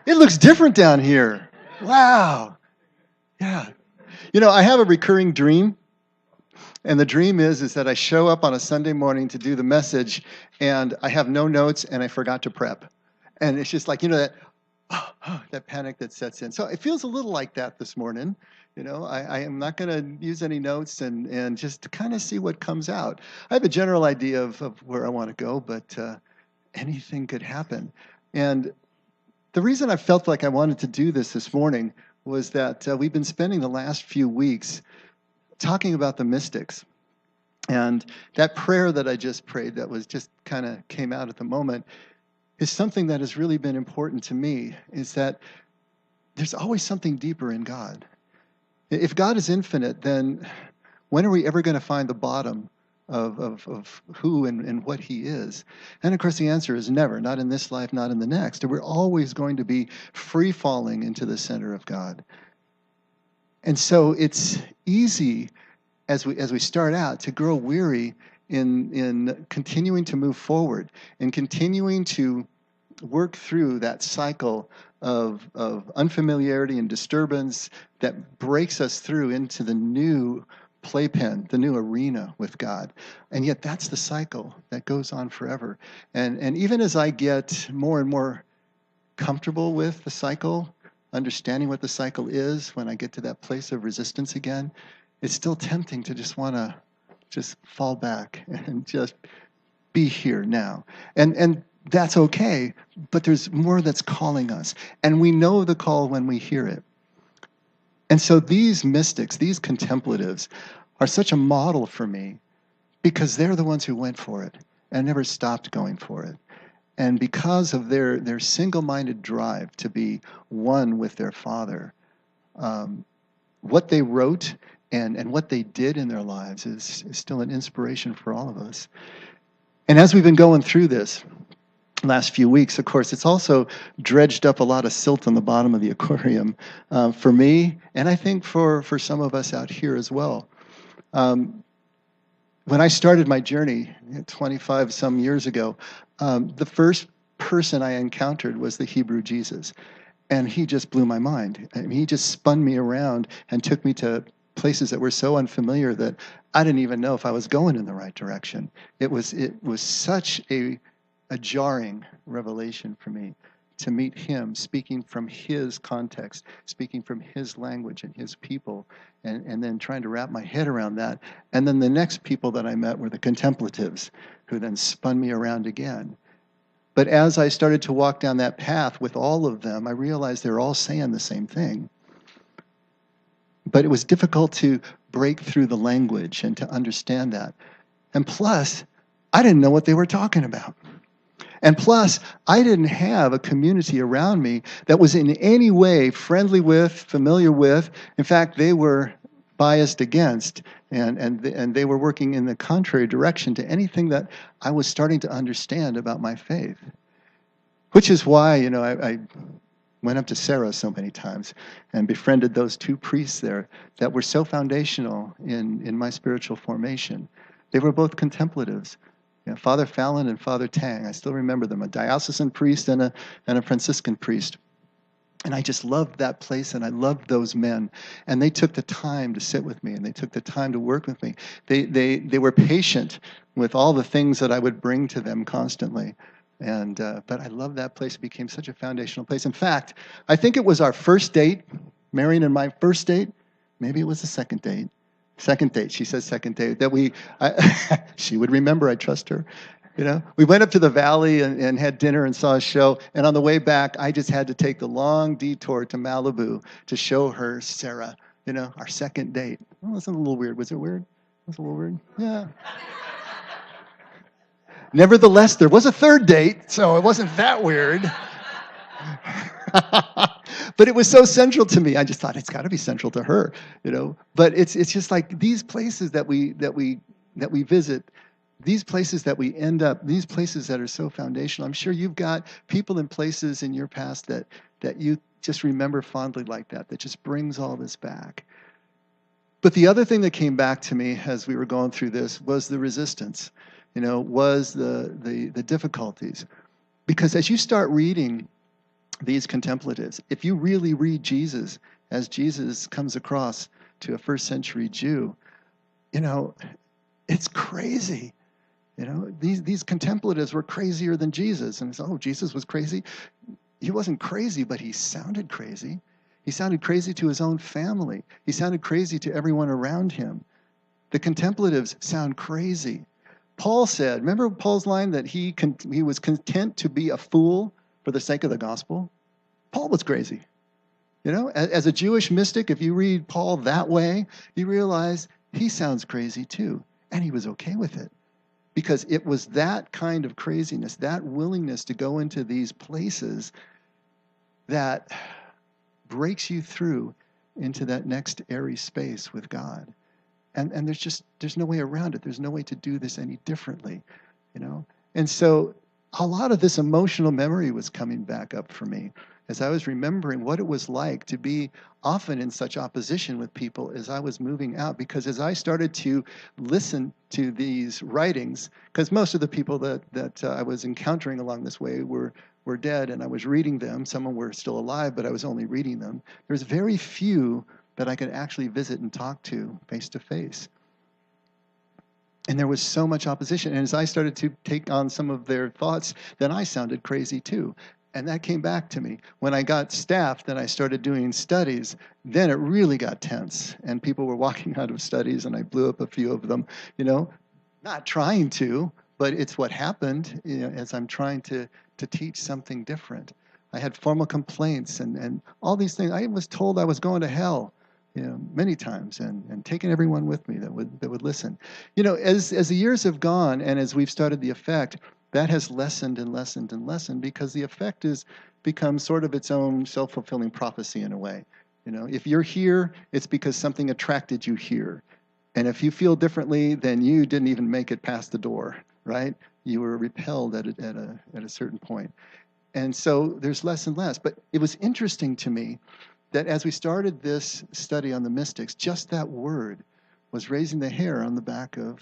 It looks different down here. Wow. Yeah. I have a recurring dream, and the dream is that I show up on a Sunday morning to do the message, and I have no notes, and I forgot to prep. And it's just like, that that panic that sets in. So it feels a little like that this morning. I am not going to use any notes and just to kind of see what comes out. I have a general idea of where I want to go, but anything could happen. And the reason I felt like I wanted to do this morning was that we've been spending the last few weeks talking about the mystics. And that prayer that I just prayed that was just kind of came out at the moment is something that has really been important to me, is that there's always something deeper in God. If God is infinite, then when are we ever going to find the bottom of who and what he is? And of course the answer is never, not in this life, not in the next. And we're always going to be free falling into the center of God. And so it's easy as we start out to grow weary in continuing to move forward and continuing to work through that cycle of unfamiliarity and disturbance that breaks us through into the new playpen, the new arena with God. And yet that's the cycle that goes on forever. And even as I get more and more comfortable with the cycle, understanding what the cycle is, when I get to that place of resistance again, it's still tempting to just want to just fall back and just be here now. And that's okay, but there's more that's calling us. And we know the call when we hear it. And so these mystics, these contemplatives, are such a model for me because they're the ones who went for it and never stopped going for it. And because of their single-minded drive to be one with their Father, what they wrote and what they did in their lives is still an inspiration for all of us. And as we've been going through this last few weeks, of course, it's also dredged up a lot of silt on the bottom of the aquarium for me, and I think for some of us out here as well. When I started my journey 25 some years ago, the first person I encountered was the Hebrew Jesus. And he just blew my mind. I mean, he just spun me around and took me to places that were so unfamiliar that I didn't even know if I was going in the right direction. It was such a jarring revelation for me to meet him speaking from his context, speaking from his language and his people, and then trying to wrap my head around that. And then the next people that I met were the contemplatives, who then spun me around again. But as I started to walk down that path with all of them, I realized they're all saying the same thing. But it was difficult to break through the language and to understand that. And plus, I didn't know what they were talking about. And plus, I didn't have a community around me that was in any way friendly with, familiar with. In fact, they were biased against, and they were working in the contrary direction to anything that I was starting to understand about my faith. Which is why, I went up to Sarah so many times and befriended those two priests there that were so foundational in my spiritual formation. They were both contemplatives. Father Fallon and Father Tang, I still remember them, a diocesan priest and a Franciscan priest. And I just loved that place, and I loved those men. And they took the time to sit with me, and they took the time to work with me. They were patient with all the things that I would bring to them constantly. But I loved that place. It became such a foundational place. In fact, I think it was our first date, Marion and my first date. Maybe it was the second date. Second date, she says second date, that she would remember, I trust her. We went up to the valley and had dinner and saw a show. And on the way back, I just had to take the long detour to Malibu to show her Sarah, our second date. Oh, wasn't a little weird. Was it weird? It was a little weird? Yeah. Nevertheless, there was a third date, so it wasn't that weird. But it was so central to me. I just thought it's got to be central to her, But it's just like these places that we visit, these places that we end up, these places that are so foundational. I'm sure you've got people and places in your past that you just remember fondly like that just brings all this back. But the other thing that came back to me as we were going through this was the resistance, was the difficulties. Because as you start reading these contemplatives, if you really read Jesus as Jesus comes across to a first century Jew, you know, it's crazy. You know, these contemplatives were crazier than Jesus. And it's, oh, Jesus was crazy. He wasn't crazy, but he sounded crazy. He sounded crazy to his own family. He sounded crazy to everyone around him. The contemplatives sound crazy. Paul said, remember Paul's line that he was content to be a fool for the sake of the gospel? Paul was crazy. You know, as a Jewish mystic, if you read Paul that way, you realize he sounds crazy too. And he was okay with it. Because it was that kind of craziness, that willingness to go into these places that breaks you through into that next airy space with God. And there's no way around it. There's no way to do this any differently, you know? And so a lot of this emotional memory was coming back up for me as I was remembering what it was like to be often in such opposition with people as I was moving out. Because as I started to listen to these writings, because most of the people that I was encountering along this way were dead, and I was reading them. Some were still alive, but I was only reading them. There's very few that I could actually visit and talk to face to face. And there was so much opposition. And as I started to take on some of their thoughts, then I sounded crazy too. And that came back to me. When I got staffed and I started doing studies, then it really got tense. And people were walking out of studies, and I blew up a few of them, you know, not trying to, but it's what happened, you know, as I'm trying to teach something different. I had formal complaints and all these things. I was told I was going to hell, you know, many times, and taking everyone with me that would listen. You know, as the years have gone and as we've started the effect, that has lessened and lessened and lessened, because the effect has become sort of its own self-fulfilling prophecy in a way. You know, if you're here, it's because something attracted you here. And if you feel differently, then you didn't even make it past the door, right? You were repelled at a certain point. And so there's less and less. But it was interesting to me that as we started this study on the mystics, just that word was raising the hair on the back of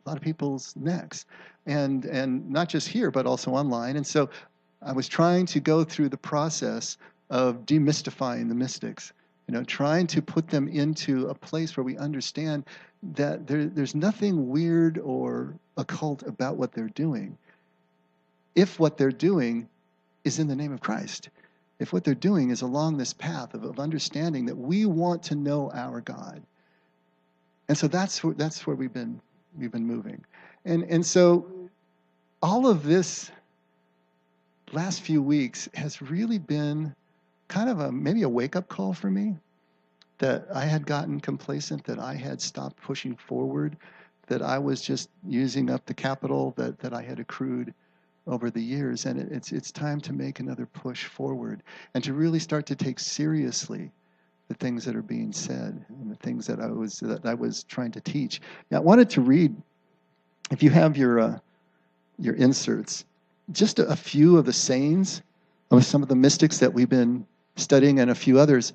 a lot of people's necks. And not just here, but also online. And so I was trying to go through the process of demystifying the mystics, you know, trying to put them into a place where we understand that there's nothing weird or occult about what they're doing, if what they're doing is in the name of Christ. If what they're doing is along this path of understanding that we want to know our God. And so that's where we've been moving. And so all of this last few weeks has really been kind of maybe a wake-up call for me, that I had gotten complacent, that I had stopped pushing forward, that I was just using up the capital that I had accrued over the years. And it's time to make another push forward and to really start to take seriously the things that are being said and the things that I was trying to teach. Now, I wanted to read, if you have your inserts, just a few of the sayings of some of the mystics that we've been studying, and a few others,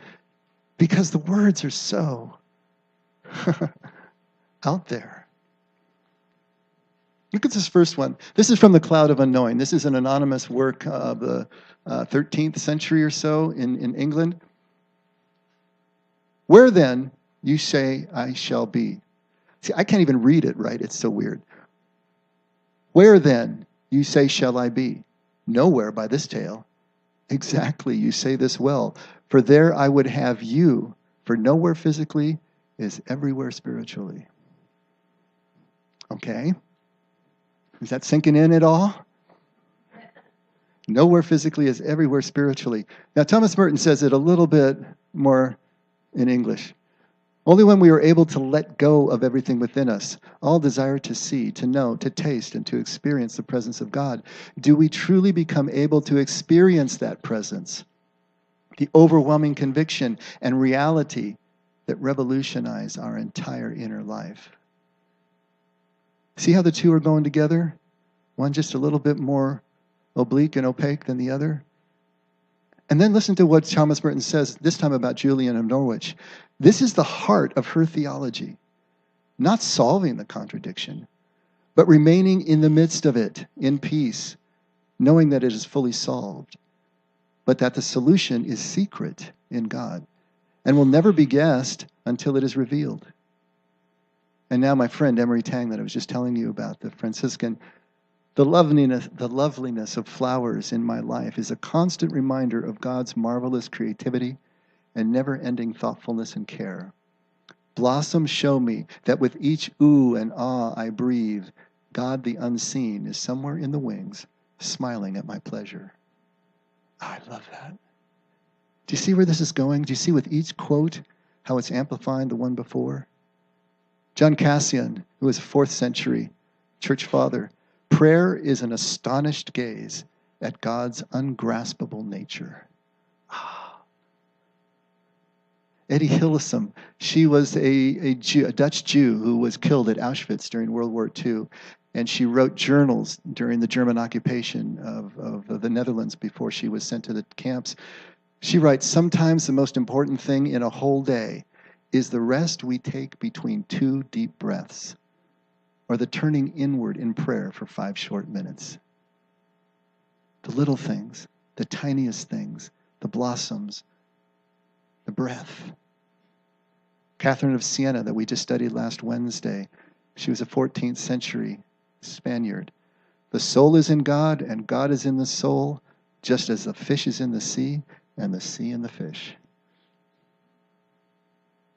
because the words are so out there. Look at this first one. This is from The Cloud of Unknowing. This is an anonymous work of the 13th century or so in England. Where then you say I shall be. See, I can't even read it right. It's so weird. Where then you say shall I be? Nowhere by this tale. Exactly, you say this well. For there I would have you. For nowhere physically is everywhere spiritually. Okay? Is that sinking in at all? Nowhere physically is everywhere spiritually. Now, Thomas Merton says it a little bit more in English. Only when we are able to let go of everything within us, all desire to see, to know, to taste, and to experience the presence of God, do we truly become able to experience that presence, the overwhelming conviction and reality that revolutionize our entire inner life. See how the two are going together? One just a little bit more oblique and opaque than the other. And then listen to what Thomas Merton says, this time about Julian of Norwich. This is the heart of her theology, not solving the contradiction, but remaining in the midst of it, in peace, knowing that it is fully solved. but that the solution is secret in God and will never be guessed until it is revealed. And now my friend Emery Tang that I was just telling you about, the Franciscan, the loveliness of flowers in my life is a constant reminder of God's marvelous creativity and never-ending thoughtfulness and care. Blossoms show me that with each ooh and ah I breathe, God the unseen is somewhere in the wings, smiling at my pleasure. Oh, I love that. Do you see where this is going? Do you see with each quote how it's amplifying the one before? John Cassian, who was a 4th century church father, prayer is an astonished gaze at God's ungraspable nature. Eddie Hillesum, she was a Dutch Jew who was killed at Auschwitz during World War II. And she wrote journals during the German occupation of the Netherlands before she was sent to the camps. She writes, sometimes the most important thing in a whole day is the rest we take between 2 deep breaths, or the turning inward in prayer for 5 short minutes. The little things, the tiniest things, the blossoms, the breath. Catherine of Siena that we just studied last Wednesday, she was a 14th century Spaniard. The soul is in God and God is in the soul, just as the fish is in the sea and the sea in the fish.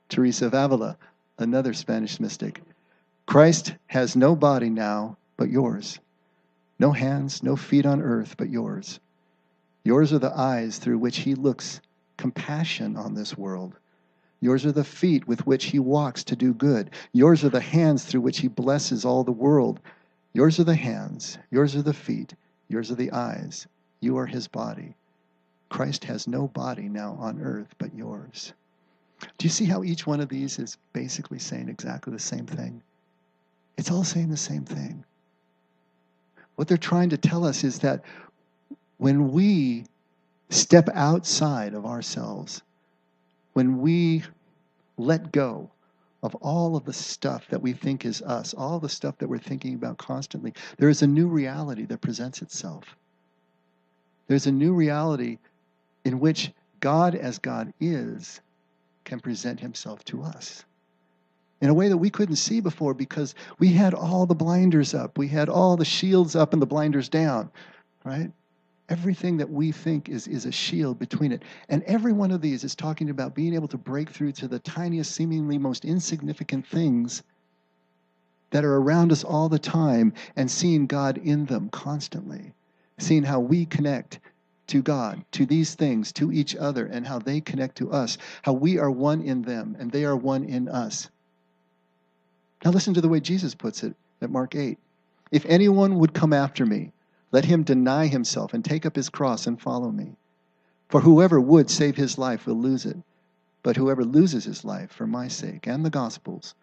Teresa of Avila, another Spanish mystic. Christ has no body now but yours. No hands, no feet on earth but yours. Yours are the eyes through which he looks compassion on this world. Yours are the feet with which he walks to do good. Yours are the hands through which he blesses all the world. Yours are the hands. Yours are the feet. Yours are the eyes. You are his body. Christ has no body now on earth but yours. Do you see how each one of these is basically saying exactly the same thing? It's all saying the same thing. What they're trying to tell us is that when we step outside of ourselves, when we let go of all of the stuff that we think is us, all the stuff that we're thinking about constantly, there is a new reality that presents itself. There's a new reality in which God, as God is, can present himself to us in a way that we couldn't see before because we had all the blinders up. We had all the shields up and the blinders down, right? Everything that we think is a shield between it. And every one of these is talking about being able to break through to the tiniest, seemingly most insignificant things that are around us all the time and seeing God in them constantly. Seeing how we connect to God, to these things, to each other, and how they connect to us. How we are one in them and they are one in us. Now listen to the way Jesus puts it at Mark 8. If anyone would come after me, let him deny himself and take up his cross and follow me. For whoever would save his life will lose it, but whoever loses his life for my sake and the gospel's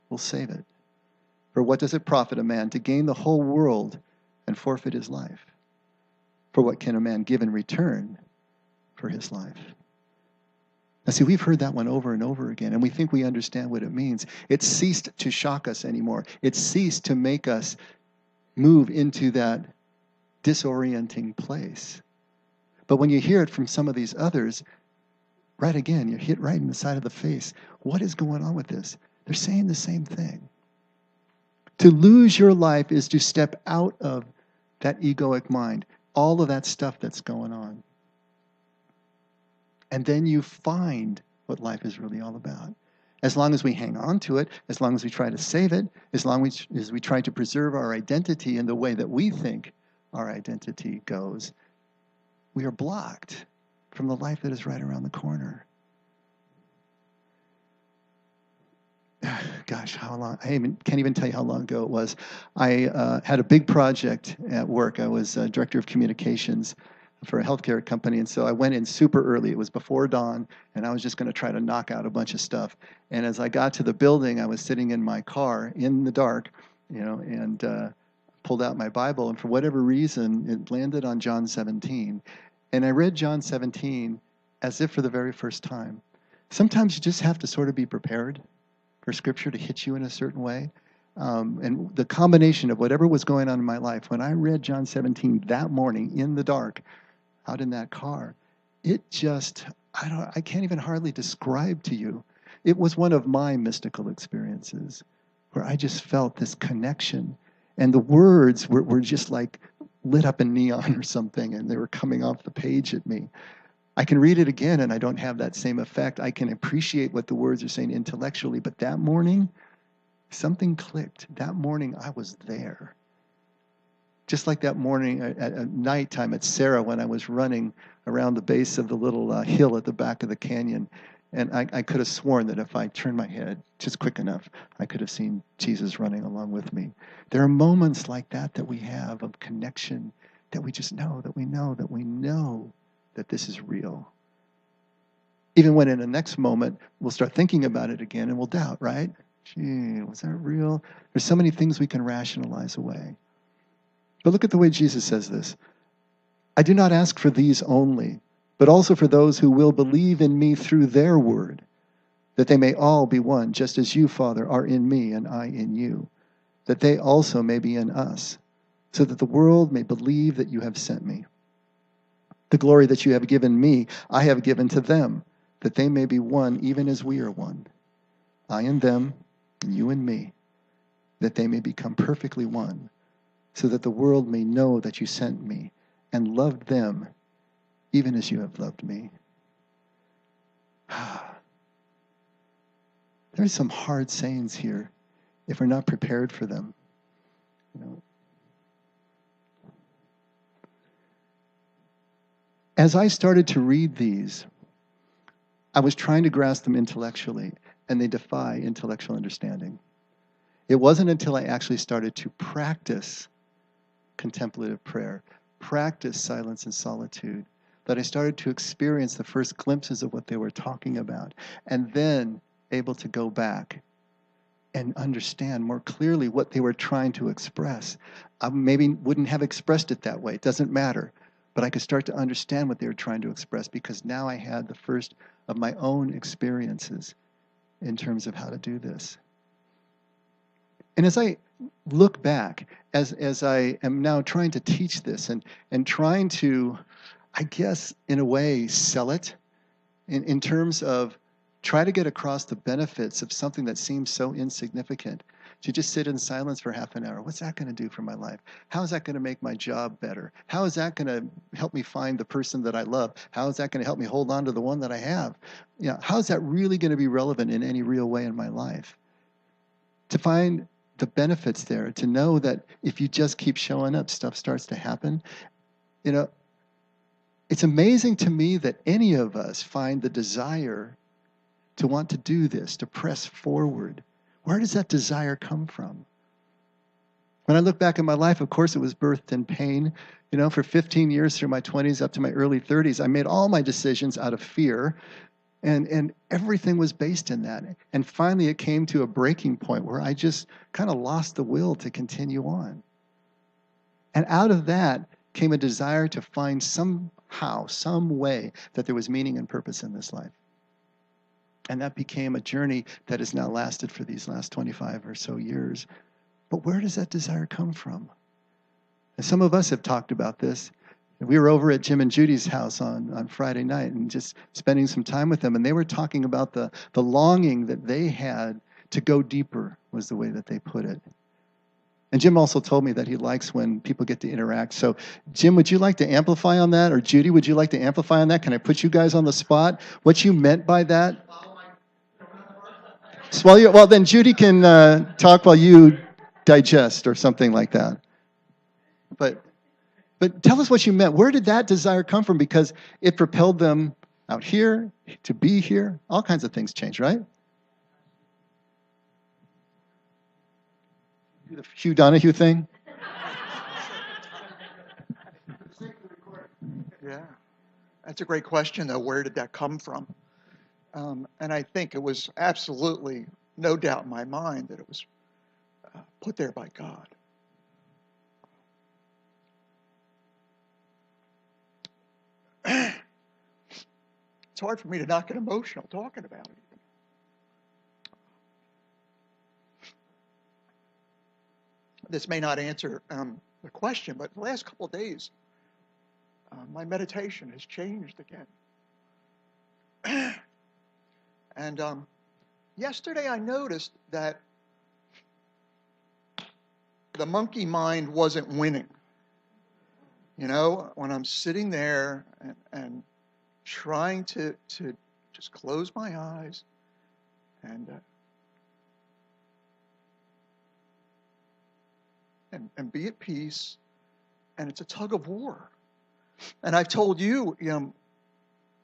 will save it. For what does it profit a man to gain the whole world and forfeit his life? For what can a man give in return for his life? Now see, we've heard that one over and over again, and we think we understand what it means. It's ceased to shock us anymore. It's ceased to make us move into that disorienting place. But when you hear it from some of these others, right again, you're hit right in the side of the face. What is going on with this? They're saying the same thing. To lose your life is to step out of that egoic mind, all of that stuff that's going on. And then you find what life is really all about. As long as we hang on to it, as long as we try to save it, as long as we try to preserve our identity in the way that we think our identity goes, we are blocked from the life that is right around the corner. Gosh, how long? I can't even tell you how long ago it was. I had a big project at work. I was director of communications for a healthcare company, and so I went in super early. It was before dawn, and I was just going to try to knock out a bunch of stuff. And as I got to the building, I was sitting in my car in the dark, and pulled out my Bible, and for whatever reason, it landed on John 17. And I read John 17 as if for the very first time. Sometimes you just have to sort of be prepared for Scripture to hit you in a certain way. And the combination of whatever was going on in my life, when I read John 17 that morning in the dark, out in that car, it just, I can't even hardly describe to you. It was one of my mystical experiences where I just felt this connection. And the words were just like lit up in neon or something, and they were coming off the page at me. I can read it again and I don't have that same effect. I can appreciate what the words are saying intellectually, but that morning, something clicked. That morning, I was there. Just like that morning at nighttime at Sarah when I was running around the base of the little hill at the back of the canyon. And I could have sworn that if I turned my head just quick enough, I could have seen Jesus running along with me. There are moments like that that we have of connection, that we just know, that we know, that we know that this is real. Even when in the next moment, we'll start thinking about it again and we'll doubt, right? Gee, was that real? There's so many things we can rationalize away. But look at the way Jesus says this. I do not ask for these only, but also for those who will believe in me through their word, that they may all be one, just as you, Father, are in me and I in you, that they also may be in us, so that the world may believe that you have sent me. The glory that you have given me, I have given to them, that they may be one even as we are one. I and them, and you and me, that they may become perfectly one, so that the world may know that you sent me and loved them even as you have loved me. There's some hard sayings here if we're not prepared for them. You know. As I started to read these, I was trying to grasp them intellectually, and they defy intellectual understanding. It wasn't until I actually started to practice contemplative prayer, practice silence and solitude, that I started to experience the first glimpses of what they were talking about, and then able to go back and understand more clearly what they were trying to express. I maybe wouldn't have expressed it that way. It doesn't matter. But I could start to understand what they were trying to express because now I had the first of my own experiences in terms of how to do this. And as I look back, as I am now trying to teach this and trying to, I guess, in a way, sell it in terms of try to get across the benefits of something that seems so insignificant. To just sit in silence for half an hour. What's that going to do for my life? How is that going to make my job better? How is that going to help me find the person that I love? How is that going to help me hold on to the one that I have? You know, how is that really going to be relevant in any real way in my life? To find the benefits there, to know that if you just keep showing up, stuff starts to happen. You know, it's amazing to me that any of us find the desire to want to do this, to press forward. Where does that desire come from? When I look back in my life, of course, it was birthed in pain. You know, for 15 years through my 20s up to my early 30s, I made all my decisions out of fear, and everything was based in that. And finally, it came to a breaking point where I just kind of lost the will to continue on. And out of that came a desire to find somehow, some way that there was meaning and purpose in this life. And that became a journey that has now lasted for these last 25 or so years. But where does that desire come from? And some of us have talked about this. We were over at Jim and Judy's house on Friday night and just spending some time with them. And they were talking about the longing that they had to go deeper, was the way that they put it. And Jim also told me that he likes when people get to interact. So, Jim, would you like to amplify on that? Or Judy, would you like to amplify on that? Can I put you guys on the spot? What you meant by that? Well, then Judy can talk while you digest or something like that. But tell us what you meant. Where did that desire come from? Because it propelled them out here, to be here. All kinds of things change, right? The Hugh Donahue thing? Yeah, that's a great question, though. Where did that come from? And I think it was absolutely no doubt in my mind that it was put there by God. It's hard for me to not get emotional talking about it. This may not answer the question, but the last couple of days, my meditation has changed again. And yesterday I noticed that the monkey mind wasn't winning. You know, when I'm sitting there and trying to just close my eyes and be at peace, and it's a tug of war. And I've told you,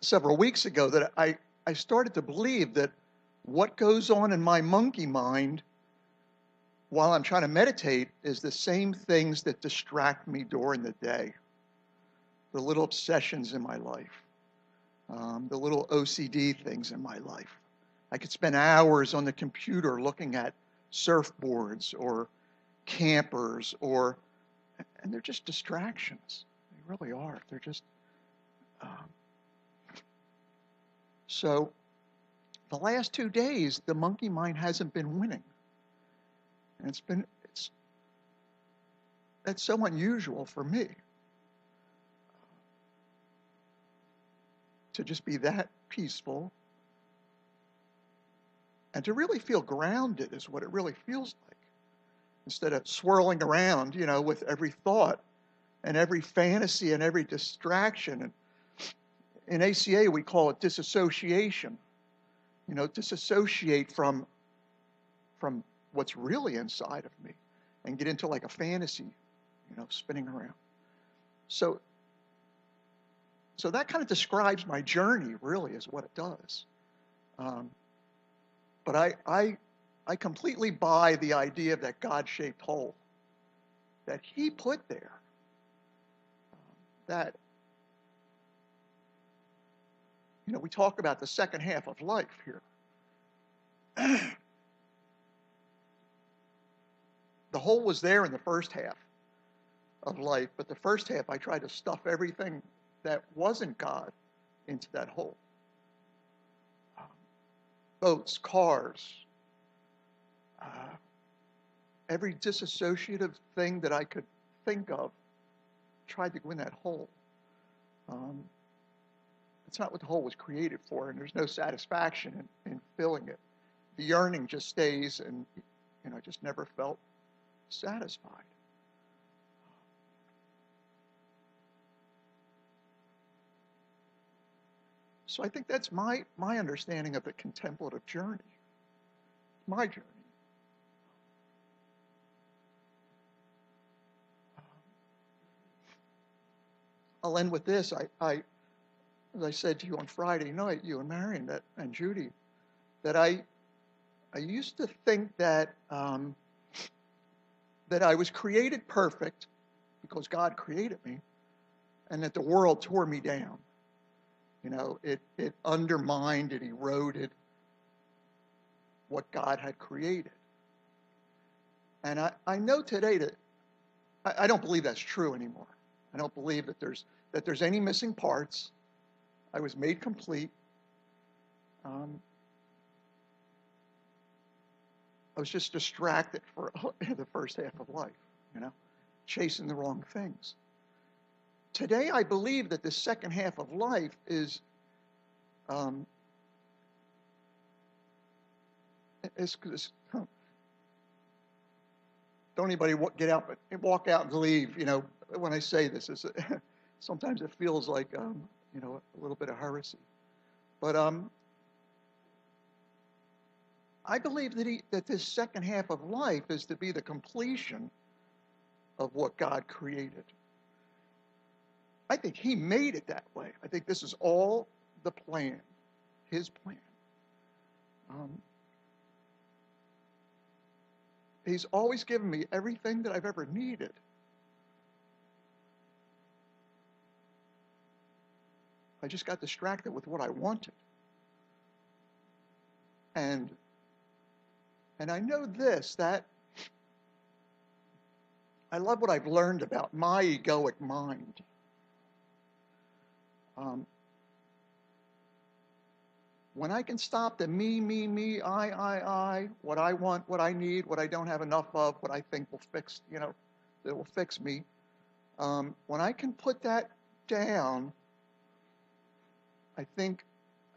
several weeks ago that I started to believe that what goes on in my monkey mind while I'm trying to meditate is the same things that distract me during the day. The little obsessions in my life, the little OCD things in my life. I could spend hours on the computer looking at surfboards or campers, and they're just distractions. They really are. They're just. So the last 2 days, the monkey mind hasn't been winning. And that's so unusual for me to just be that peaceful and to really feel grounded is what it really feels like. Instead of swirling around, with every thought and every fantasy and every distraction. And in ACA, we call it disassociation. Disassociate from what's really inside of me and get into like a fantasy, spinning around. So that kind of describes my journey, really, is what it does. But I completely buy the idea of that God-shaped hole that he put there. That, we talk about the second half of life here. The hole was there in the first half of life, but the first half I tried to stuff everything that wasn't God into that hole. Boats, cars, every disassociative thing that I could think of tried to go in that hole. It's not what the hole was created for, and there's no satisfaction in filling it. The yearning just stays, and I just never felt satisfied. So I think that's my understanding of the contemplative journey. My journey. I'll end with this. As I said to you on Friday night, you and Marion and Judy, that I used to think that that I was created perfect because God created me, and that the world tore me down. It undermined, it eroded what God had created. And I know today that I don't believe that's true anymore. I don't believe that there's any missing parts. I was made complete. I was just distracted for the first half of life, chasing the wrong things. Today, I believe that the second half of life is don't anybody walk out and leave. When I say this, sometimes it feels like a little bit of heresy. But I believe that this second half of life is to be the completion of what God created. I think he made it that way. I think this is all the plan, his plan. He's always given me everything that I've ever needed. I just got distracted with what I wanted. And I know this, that I love what I've learned about my egoic mind. When I can stop the me, I, what I want, what I need, what I don't have enough of, what I think will fix, that will fix me. When I can put that down, I think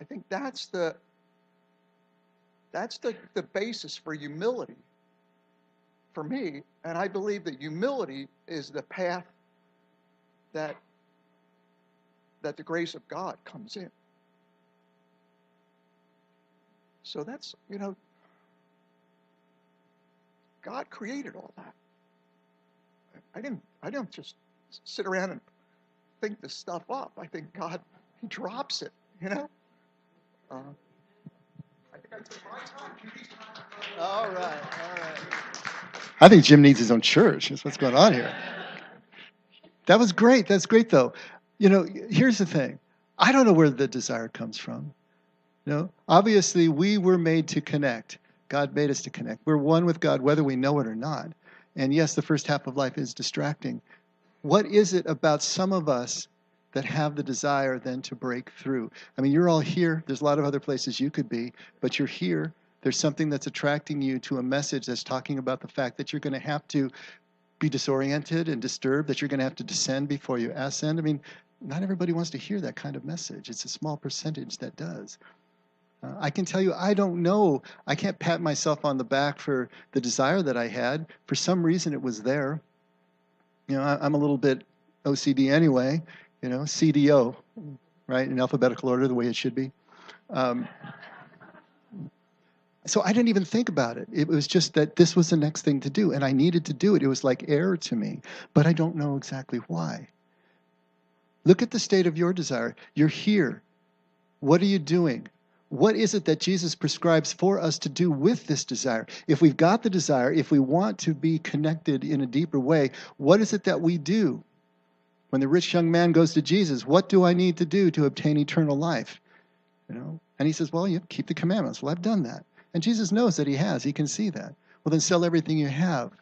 I think that's the basis for humility for me. And I believe that humility is the path that the grace of God comes in. So that's, God created all that. I didn't just sit around and think this stuff up. I think God, he drops it, I think I took my time. All right. I think Jim needs his own church. That's what's going on here. That was great. That's great, though. Here's the thing. I don't know where the desire comes from. Obviously, we were made to connect. God made us to connect. We're one with God, whether we know it or not. And yes, the first half of life is distracting. What is it about some of us that have the desire then to break through? I mean, you're all here. There's a lot of other places you could be, but you're here. There's something that's attracting you to a message that's talking about the fact that you're going to have to be disoriented and disturbed, that you're going to have to descend before you ascend. I mean, not everybody wants to hear that kind of message. It's a small percentage that does. I can tell you, I don't know. I can't pat myself on the back for the desire that I had. For some reason, it was there. I'm a little bit OCD anyway, CDO, right, in alphabetical order, the way it should be. So I didn't even think about it. It was just that this was the next thing to do, and I needed to do it. It was like air to me, but I don't know exactly why. Look at the state of your desire. You're here. What are you doing? What is it that Jesus prescribes for us to do with this desire? If we've got the desire, if we want to be connected in a deeper way, what is it that we do? When the rich young man goes to Jesus, what do I need to do to obtain eternal life? And he says, well, you keep the commandments. Well, I've done that. And Jesus knows that he has. He can see that. Well, then sell everything you have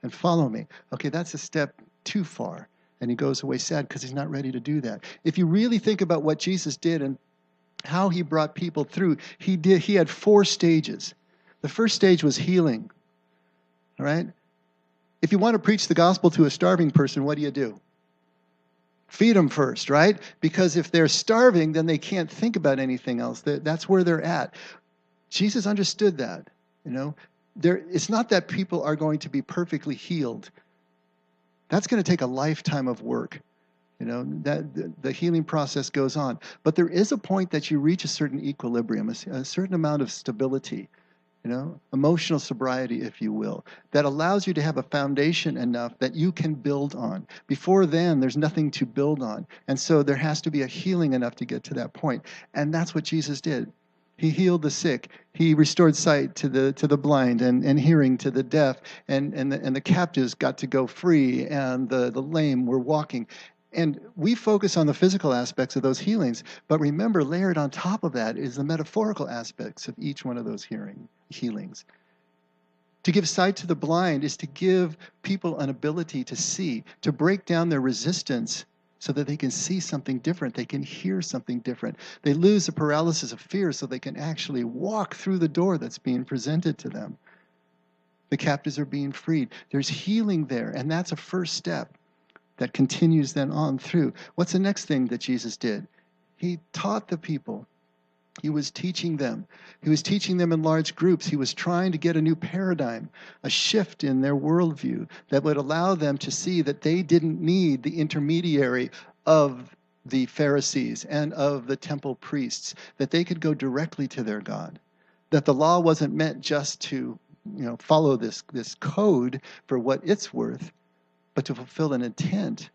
and follow me. Okay, that's a step too far. And he goes away sad because he's not ready to do that. If you really think about what Jesus did and how he brought people through, he had 4 stages. The first stage was healing. All right? If you want to preach the gospel to a starving person, what do? Feed them first, right? Because if they're starving, then they can't think about anything else. That's where they're at. Jesus understood that. It's not that people are going to be perfectly healed. That's going to take a lifetime of work. That the healing process goes on. But there is a point that you reach a certain equilibrium, a certain amount of stability, emotional sobriety, if you will, that allows you to have a foundation enough that you can build on. Before then, there's nothing to build on. And so there has to be a healing enough to get to that point. And that's what Jesus did. He healed the sick. He restored sight to the blind and hearing to the deaf. And the captives got to go free, and the lame were walking. And we focus on the physical aspects of those healings, but remember, layered on top of that is the metaphorical aspects of each one of those healings. To give sight to the blind is to give people an ability to see, to break down their resistance so that they can see something different, they can hear something different. They lose the paralysis of fear so they can actually walk through the door that's being presented to them. The captives are being freed. There's healing there, and that's a first step that continues then on through. What's the next thing that Jesus did? He taught the people. He was teaching them. He was teaching them in large groups. He was trying to get a new paradigm, a shift in their worldview that would allow them to see that they didn't need the intermediary of the Pharisees and of the temple priests, that they could go directly to their God, that the law wasn't meant just to follow this code for what it's worth, but to fulfill an intent.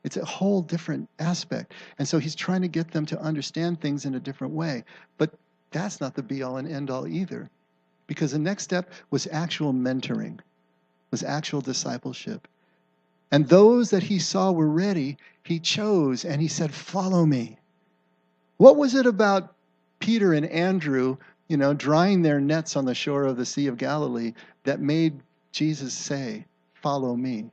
It's a whole different aspect. And so he's trying to get them to understand things in a different way. But that's not the be-all and end-all either. Because the next step was actual mentoring, was actual discipleship. And those that he saw were ready, he chose and he said, follow me. What was it about Peter and Andrew, drying their nets on the shore of the Sea of Galilee that made Jesus say, follow me?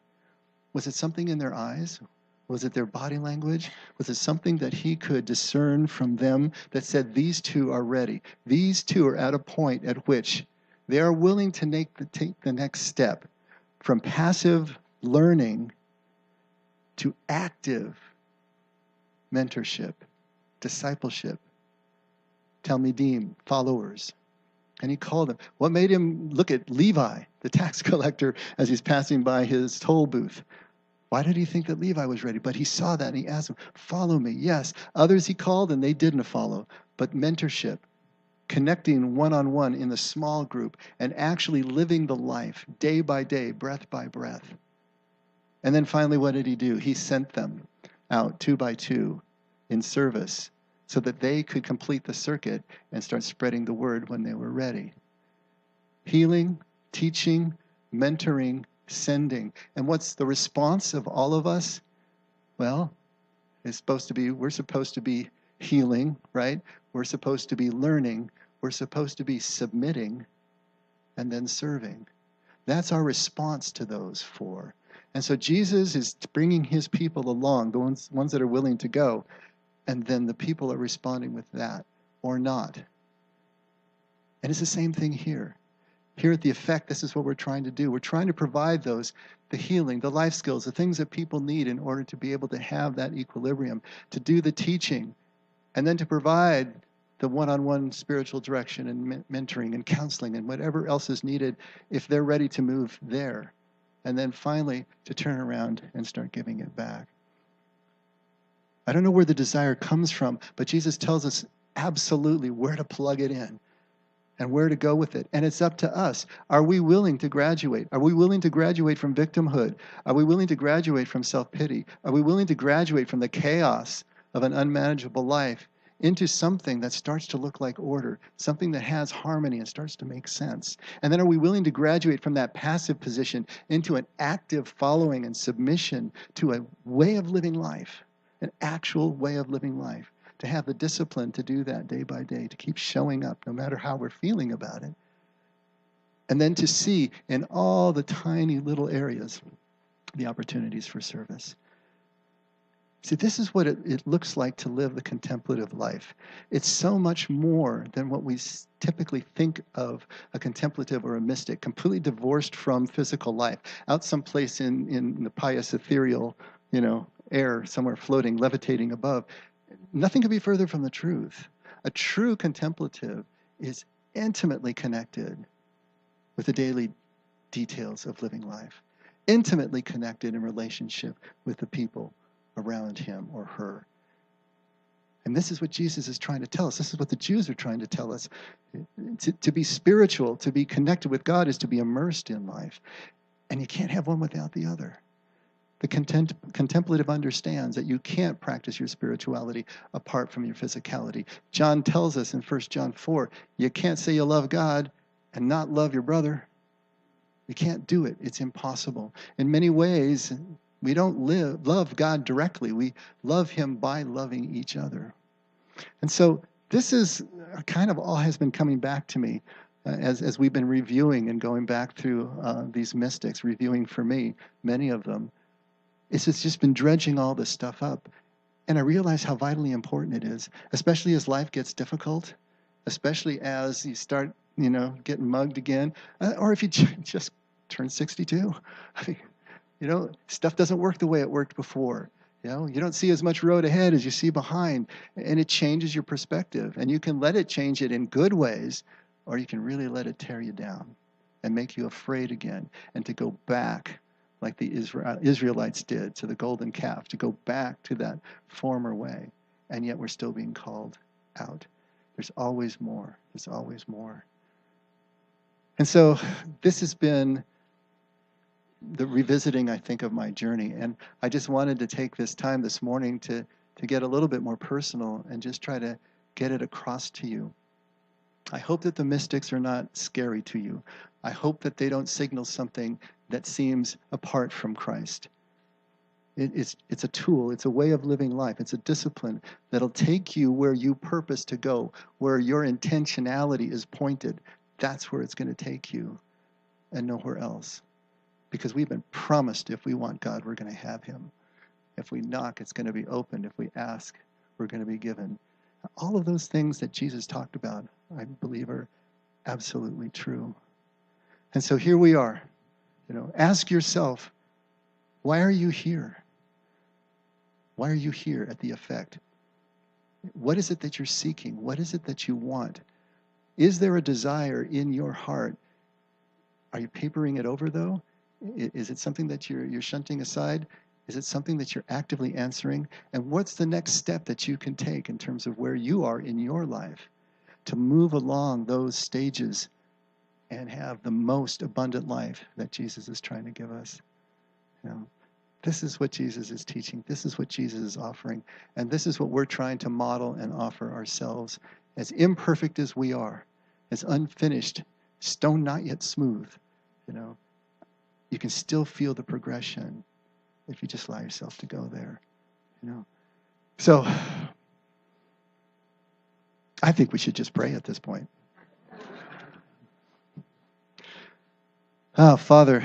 Was it something in their eyes? Was it their body language? Was it something that he could discern from them that said, these two are ready? These two are at a point at which they are willing to take the next step from passive learning to active mentorship, discipleship. Talmidim, followers. And he called them. What made him look at Levi, the tax collector, as he's passing by his toll booth? Why did he think that Levi was ready? But he saw that and he asked him, follow me. Yes. Others he called and they didn't follow. But mentorship, connecting one-on-one in the small group and actually living the life day by day, breath by breath. And then finally, what did he do? He sent them out 2 by 2 in service so that they could complete the circuit and start spreading the word when they were ready. Healing, teaching, mentoring, sending. And what's the response of all of us? Well, we're supposed to be healing, right? We're supposed to be learning. We're supposed to be submitting and then serving. That's our response to those 4. And so Jesus is bringing his people along, the ones that are willing to go, and then the people are responding with that or not. And it's the same thing here. Here at the Effect, this is what we're trying to do. We're trying to provide the healing, the life skills, the things that people need in order to be able to have that equilibrium, to do the teaching, and then to provide the one-on-one spiritual direction and mentoring and counseling and whatever else is needed if they're ready to move there. And then finally, to turn around and start giving it back. I don't know where the desire comes from, but Jesus tells us absolutely where to plug it in and where to go with it. And it's up to us. Are we willing to graduate? Are we willing to graduate from victimhood? Are we willing to graduate from self-pity? Are we willing to graduate from the chaos of an unmanageable life into something that starts to look like order, something that has harmony and starts to make sense? And then are we willing to graduate from that passive position into an active following and submission to a way of living life, an actual way of living life? To have the discipline to do that day by day, to keep showing up no matter how we're feeling about it. And then to see in all the tiny little areas the opportunities for service. See, this is what it looks like to live the contemplative life. It's so much more than what we typically think of a contemplative or a mystic, completely divorced from physical life, out someplace in the pious ethereal, air, somewhere floating, levitating above. Nothing could be further from the truth. A true contemplative is intimately connected with the daily details of living life, intimately connected in relationship with the people around him or her. And this is what Jesus is trying to tell us. This is what the Jews are trying to tell us. To be spiritual, to be connected with God, is to be immersed in life. And you can't have one without the other. The contemplative understands that you can't practice your spirituality apart from your physicality. John tells us in 1 John 4, you can't say you love God and not love your brother. You can't do it. It's impossible. In many ways, we don't love God directly. We love him by loving each other. And so this is kind of all has been coming back to me as we've been reviewing and going back through these mystics, reviewing for me, many of them. It's just been dredging all this stuff up. And I realize how vitally important it is, especially as life gets difficult, especially as you start, getting mugged again, or if you just turn 62. I mean, stuff doesn't work the way it worked before. You don't see as much road ahead as you see behind, and it changes your perspective. And you can let it change it in good ways, or you can really let it tear you down and make you afraid again, and to go back like the Israelites did to the golden calf, to go back to that former way. And yet we're still being called out. There's always more. There's always more. And so this has been the revisiting, I think, of my journey. And I just wanted to take this time this morning to get a little bit more personal and just try to get it across to you. I hope that the mystics are not scary to you. I hope that they don't signal something that seems apart from Christ. It's a tool. It's a way of living life. It's a discipline that'll take you where you purpose to go, where your intentionality is pointed. That's where it's going to take you and nowhere else. Because we've been promised if we want God, we're going to have him. If we knock, it's going to be opened. If we ask, we're going to be given. All of those things that Jesus talked about, I believe, are absolutely true. And so here we are. Ask yourself, why are you here? Why are you here at the Effect? What is it that you're seeking? What is it that you want? Is there a desire in your heart? Are you papering it over, though? Is it something that you're shunting aside? Is it something that you're actively answering? And what's the next step that you can take in terms of where you are in your life to move along those stages and have the most abundant life that Jesus is trying to give us? You know, this is what Jesus is teaching. This is what Jesus is offering. And this is what we're trying to model and offer ourselves, as imperfect as we are, as unfinished, stone not yet smooth. You know, you can still feel the progression if you just allow yourself to go there. You know, so I think we should just pray at this point. Oh, Father,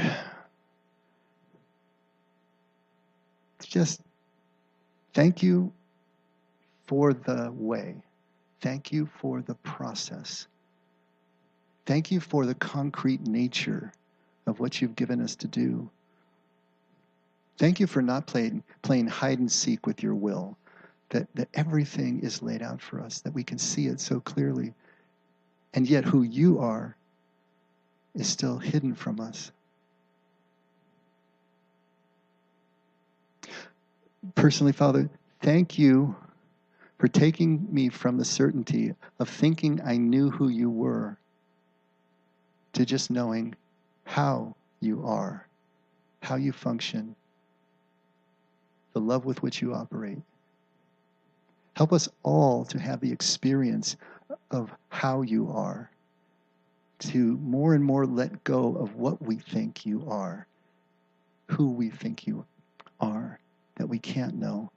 just thank you for the way. Thank you for the process. Thank you for the concrete nature of what you've given us to do. Thank you for not playing hide and seek with your will, that everything is laid out for us, that we can see it so clearly, and yet who you are is still hidden from us. Personally, Father, thank you for taking me from the certainty of thinking I knew who you were to just knowing how you are, how you function, the love with which you operate. Help us all to have the experience of how you are, to more and more let go of what we think you are, who we think you are, that we can't know,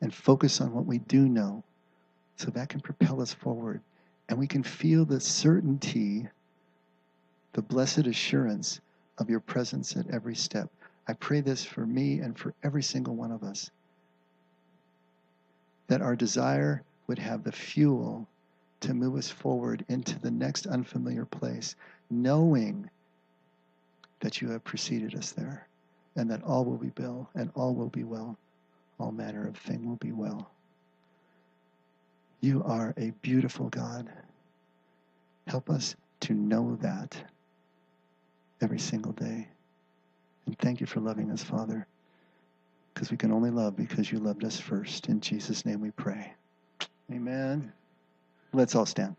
and focus on what we do know, so that can propel us forward. And we can feel the certainty, the blessed assurance of your presence at every step. I pray this for me and for every single one of us, that our desire would have the fuel to move us forward into the next unfamiliar place, knowing that you have preceded us there, and that all will be well, and all will be well. All manner of thing will be well. You are a beautiful God. Help us to know that every single day. And thank you for loving us, Father, because we can only love because you loved us first. In Jesus' name we pray. Amen. Let's all stand.